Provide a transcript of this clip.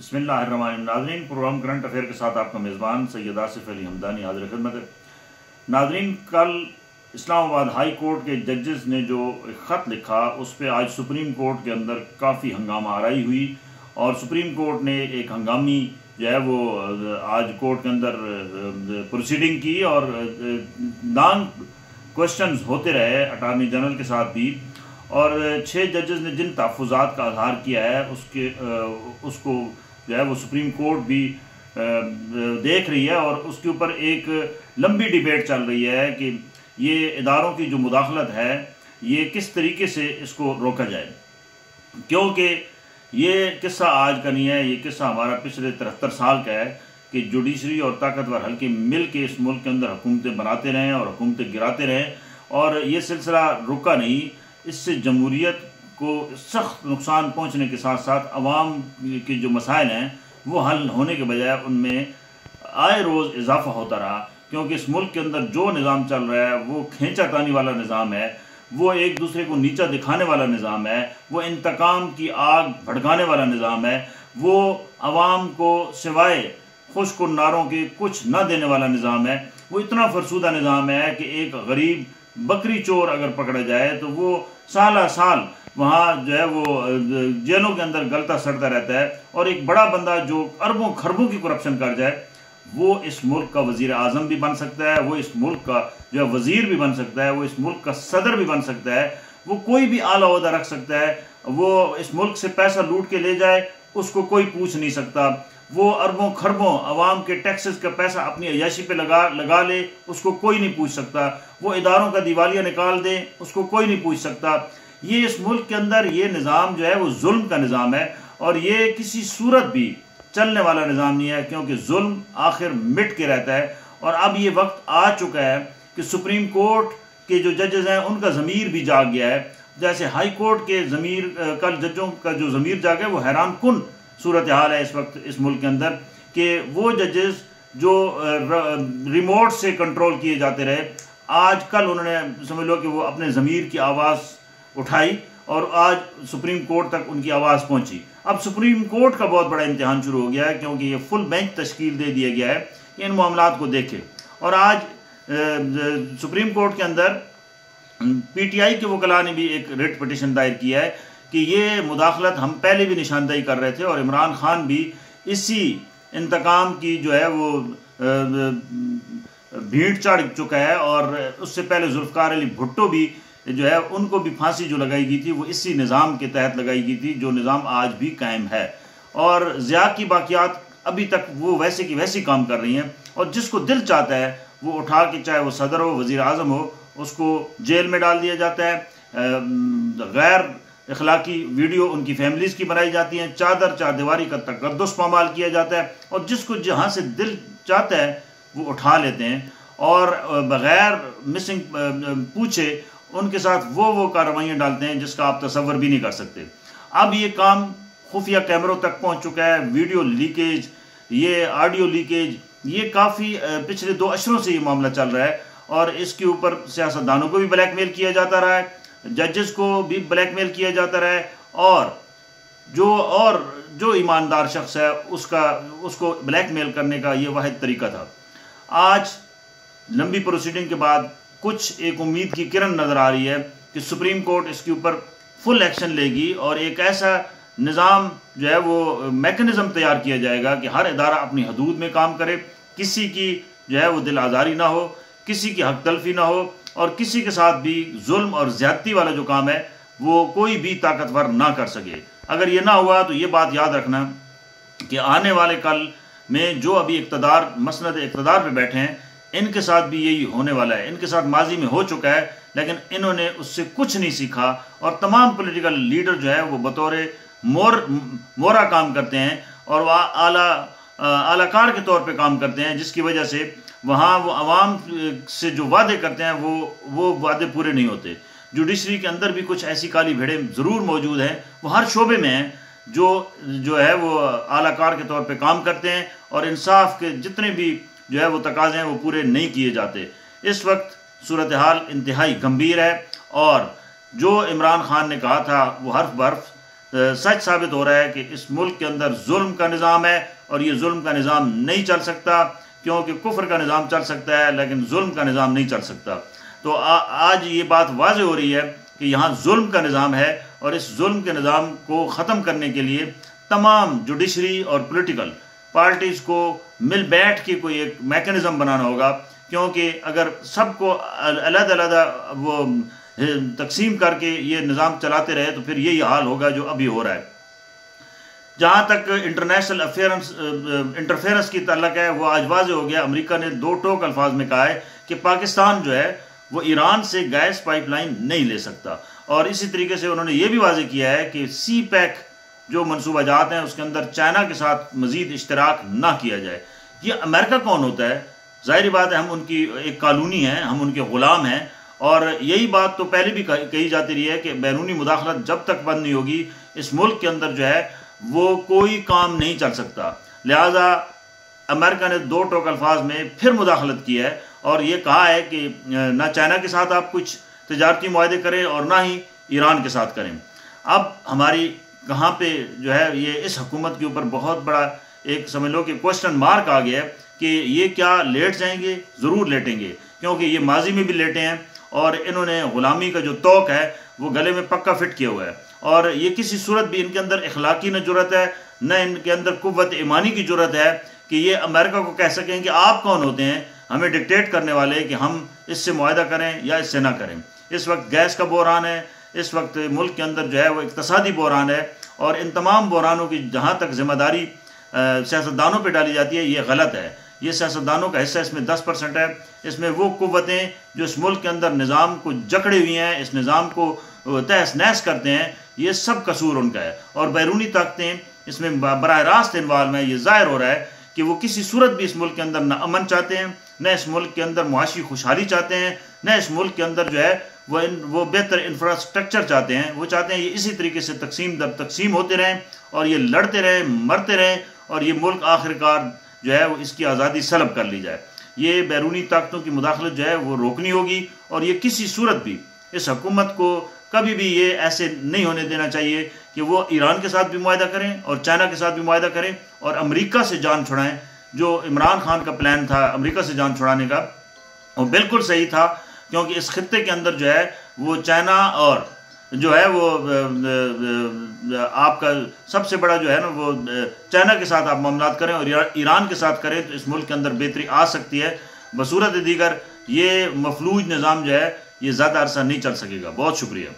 बिस्मिल्लाहिर्रहमानिर्रहीम। नाज़रीन, programme current affair के साथ आपका मेज़बान सैयद आसिफ अली हमदानी हाज़िर खिदमत है। नाज़रीन, कल इस्लामाबाद हाई कोर्ट के जजेस ने जो ख़त लिखा उस पर आज सुप्रीम कोर्ट के अंदर काफ़ी हंगामा आराई हुई और सुप्रीम कोर्ट ने एक हंगामी जो है वो आज कोर्ट के अंदर प्रोसीडिंग की और नॉन क्वेश्चंस होते रहे अटार्नी जनरल के साथ भी। और 6 जजेस ने जिन तहफ़्फ़ुज़ात का इज़हार किया है उसको जो है वो सुप्रीम कोर्ट भी देख रही है और उसके ऊपर एक लंबी डिबेट चल रही है कि ये इदारों की जो मुदाखलत है ये किस तरीके से इसको रोका जाए, क्योंकि ये किस्सा आज का नहीं है। ये किस्सा हमारा पिछले 73 साल का है कि जुडिशरी और ताकतवर हल्के मिल के इस मुल्क के अंदर हुकूमतें बनाते रहें और हुकूमतें गिराते रहें और ये सिलसिला रुका नहीं। इससे जमहूरियत को सख्त नुकसान पहुंचने के साथ साथ अवाम के जो मसाइल हैं वो हल होने के बजाय उनमें आए रोज़ इजाफा होता रहा, क्योंकि इस मुल्क के अंदर जो निज़ाम चल रहा है वो खींचातानी वाला निज़ाम है, वो एक दूसरे को नीचा दिखाने वाला निज़ाम है, वो इंतकाम की आग भड़काने वाला निज़ाम है, वो अवाम को सिवाय खुशकुन नारों के कुछ न देने वाला निज़ाम है। वो इतना फरसूदा निज़ाम है कि एक गरीब बकरी चोर अगर पकड़ा जाए तो वो साल साल वहाँ जो है वो जेलों के अंदर गलता सड़ता रहता है, और एक बड़ा बंदा जो अरबों खरबों की करप्शन कर जाए वो इस मुल्क का वजीर आज़म भी बन सकता है, वो इस मुल्क का जो है वजीर भी बन सकता है, वो इस मुल्क का सदर भी बन सकता है, वो कोई भी आला ओहदा रख सकता है। वो इस मुल्क से पैसा लूट के ले जाए उसको कोई पूछ नहीं सकता। वो अरबों खरबों अवाम के टैक्सेस का पैसा अपनी अयाशी पे लगा ले उसको कोई नहीं पूछ सकता। वो इदारों का दिवालिया निकाल दे उसको कोई नहीं पूछ सकता। ये इस मुल्क के अंदर ये निज़ाम जो है वो जुल्म का निज़ाम है और ये किसी सूरत भी चलने वाला निज़ाम नहीं है, क्योंकि जुल्म आखिर मिट के रहता है। और अब ये वक्त आ चुका है कि सुप्रीम कोर्ट के जो जजेस हैं उनका ज़मीर भी जाग गया है। जैसे हाई कोर्ट के ज़मीर कल जजों का जो ज़मीर जागा है वो हैरान कुन सूरत हाल है इस वक्त इस मुल्क के अंदर कि वो जजेस जो रिमोट से कंट्रोल किए जाते रहे, आज कल उन्होंने समझ लो कि वो अपने ज़मीर की आवाज़ उठाई और आज सुप्रीम कोर्ट तक उनकी आवाज़ पहुंची। अब सुप्रीम कोर्ट का बहुत बड़ा इम्तिहान शुरू हो गया है, क्योंकि ये फुल बेंच तश्कील दे दिया गया है कि इन मामलात को देखे। और आज सुप्रीम कोर्ट के अंदर पीटीआई के वकला ने भी एक रिट पिटिशन दायर किया है कि ये मुदाखलत हम पहले भी निशानदेही कर रहे थे और इमरान खान भी इसी इंतकाम की जो है वो भीड़ चढ़ चुका है। और उससे पहले जुल्फ़िकार अली भुट्टो भी जो है उनको भी फांसी जो लगाई गई थी वो इसी निज़ाम के तहत लगाई गई थी, जो निज़ाम आज भी कायम है। और ज़िया की बाक़ियात अभी तक वो वैसे की वैसी काम कर रही हैं और जिसको दिल चाहता है वो उठा के, चाहे वो सदर हो वज़ीर आज़म हो, उसको जेल में डाल दिया जाता है। गैर अखलाकी वीडियो उनकी फैमिलीज़ की बनाई जाती हैं, चादर चारदीवारी का तकद्दुस पामाल किया जाता है और जिसको जहाँ से दिल चाहता है वो उठा लेते हैं और बग़ैर मिसिंग पूछे उनके साथ वो कार्रवाइयाँ डालते हैं जिसका आप तसव्वुर भी नहीं कर सकते। अब ये काम खुफिया कैमरों तक पहुँच चुका है। वीडियो लीकेज, ये ऑडियो लीकेज, ये काफ़ी पिछले 2 अशरों से ये मामला चल रहा है और इसके ऊपर सियासतदानों को भी ब्लैकमेल किया जाता रहा है, जजेस को भी ब्लैकमेल किया जाता रहा है और जो ईमानदार शख्स है उसको ब्लैकमेल करने का ये वाहिद तरीका था। आज लंबी प्रोसीडिंग के बाद कुछ एक उम्मीद की किरण नज़र आ रही है कि सुप्रीम कोर्ट इसके ऊपर फुल एक्शन लेगी और एक ऐसा निज़ाम जो है वो मैकेनिज़्म तैयार किया जाएगा कि हर इदारा अपनी हदूद में काम करे, किसी की जो है वो दिल आज़ारी ना हो, किसी की हक तलफी ना हो और किसी के साथ भी जुल्म और ज़्यादती वाला जो काम है वो कोई भी ताकतवर ना कर सके। अगर ये ना हुआ तो ये बात याद रखना कि आने वाले कल में जो अभी इक़्तिदार मसनद इक़्तिदार पे बैठे हैं इनके साथ भी यही होने वाला है। इनके साथ माजी में हो चुका है लेकिन इन्होंने उससे कुछ नहीं सीखा और तमाम पॉलिटिकल लीडर जो है वो बतौर मोरा काम करते हैं और वह आलाकार के तौर पे काम करते हैं, जिसकी वजह से वहाँ वो अवाम से जो वादे करते हैं वो वादे पूरे नहीं होते। जुडिशरी के अंदर भी कुछ ऐसी काली भेड़ें ज़रूर मौजूद हैं, वो हर शोबे में हैं जो है वो आलाकार के तौर पे काम करते हैं और इंसाफ के जितने भी जो है वो तकाज़े हैं वो पूरे नहीं किए जाते। इस वक्त सूरत हाल इंतहाई गंभीर है और जो इमरान खान ने कहा था वो हर्फ बर्फ सच साबित हो रहा है कि इस मुल्क के अंदर जुल्म का निज़ाम है और ये जुल्म का निज़ाम नहीं चल सकता, क्योंकि कुफ्र का निज़ाम चल सकता है लेकिन जुल्म का निज़ाम नहीं चल सकता। तो आज ये बात वाज़ेह हो रही है कि यहाँ जुल्म का निज़ाम है और इस जुल्म के निज़ाम को ख़त्म करने के लिए तमाम जुडिशरी और पॉलिटिकल पार्टीज़ को मिल बैठ के कोई एक मैकेनिज़्म बनाना होगा, क्योंकि अगर सबको अलग-अलग वो तकसीम करके ये निज़ाम चलाते रहे तो फिर यही हाल होगा जो अभी हो रहा है। जहाँ तक इंटरनेशनल इंटरफेरेंस की ताल्लुक है, वो आज वाज़ेह हो गया। अमेरिका ने दो टोक अल्फाज में कहा है कि पाकिस्तान जो है वो ईरान से गैस पाइपलाइन नहीं ले सकता, और इसी तरीके से उन्होंने ये भी वाज़ेह किया है कि सी पैक जो मनसूबा जात हैं उसके अंदर चाइना के साथ मज़ीद इश्तराक ना किया जाए। ये अमेरिका कौन होता है? ज़ाहिर बात है हम उनकी एक कॉलोनी हैं, हम उनके ग़ुलाम हैं, और यही बात तो पहले भी कही जाती रही है कि बैरूनी मुदाखलत जब तक बंद नहीं होगी इस मुल्क के अंदर जो है वो कोई काम नहीं चल सकता। लिहाजा अमेरिका ने दो टोक अल्फाज में फिर मुदाखलत की है और ये कहा है कि ना चाइना के साथ आप कुछ तजारती मुआहदे करें और ना ही ईरान के साथ करें। अब हमारी कहाँ पे जो है ये इस हुकूमत के ऊपर बहुत बड़ा एक समझ लो कि क्वेश्चन मार्क आ गया है कि ये क्या लेट जाएंगे? ज़रूर लेटेंगे, क्योंकि ये माजी में भी लेटे हैं और इन्होंने ग़ुलामी का जो तोक है वो गले में पक्का फिट किया हुआ है, और ये किसी सूरत भी इनके अंदर इखलाकी न जुर्रत है न इनके अंदर कुव्वत ईमानी की जुर्रत है कि ये अमेरिका को कह सकें कि आप कौन होते हैं हमें डिक्टेट करने वाले कि हम इससे मुआहदा करें या इससे ना करें। इस वक्त गैस का बहरान है, इस वक्त मुल्क के अंदर जो है वो इक़्तिसादी बहरान है, और इन तमाम बहरानों की जहाँ तक ज़िम्मेदारी सियासतदानों पर डाली जाती है ये गलत है। ये सियासतदानों का हिस्सा इसमें 10% है। इसमें वो कुव्वतें जो इस मुल्क के अंदर निज़ाम को जकड़े हुई हैं, इस निज़ाम को तहस नहस करते हैं, ये सब कसूर उनका है, और बैरूनी ताकतें इसमें बराह रास्त इन्वॉल्व हैं। ये ज़ाहिर हो रहा है कि वो किसी सूरत भी इस मुल्क के अंदर न अमन चाहते हैं, न इस मुल्क के अंदर मुआशी खुशहाली चाहते हैं, न इस मुल्क के अंदर जो है वो बेहतर इंफ्रास्ट्रक्चर चाहते हैं। वो चाहते हैं ये इसी तरीके से तकसीम दर तकसीम होते रहें और ये लड़ते रहें, मरते रहें, और ये मुल्क आखिरकार जो है वो इसकी आज़ादी सलब कर ली जाए। ये बैरूनी ताकतों की मुदाखलत जो है वो रोकनी होगी, और ये किसी सूरत भी इस हुकूमत को कभी भी ये ऐसे नहीं होने देना चाहिए कि वो ईरान के साथ भी मुआहदा करें और चाइना के साथ भी मुआहदा करें और अमेरिका से जान छुड़ाएं। जो इमरान खान का प्लान था अमेरिका से जान छुड़ाने का, वो बिल्कुल सही था, क्योंकि इस खित्ते के अंदर जो है वो चाइना और जो है वो आपका सबसे बड़ा जो है ना वो चाइना के साथ आप मामलात करें और ईरान के साथ करें तो इस मुल्क के अंदर बेहतरी आ सकती है। बसूरत दीगर ये मफलूज निज़ाम जो है ये ज़्यादा अरसा नहीं चल सकेगा। बहुत शुक्रिया।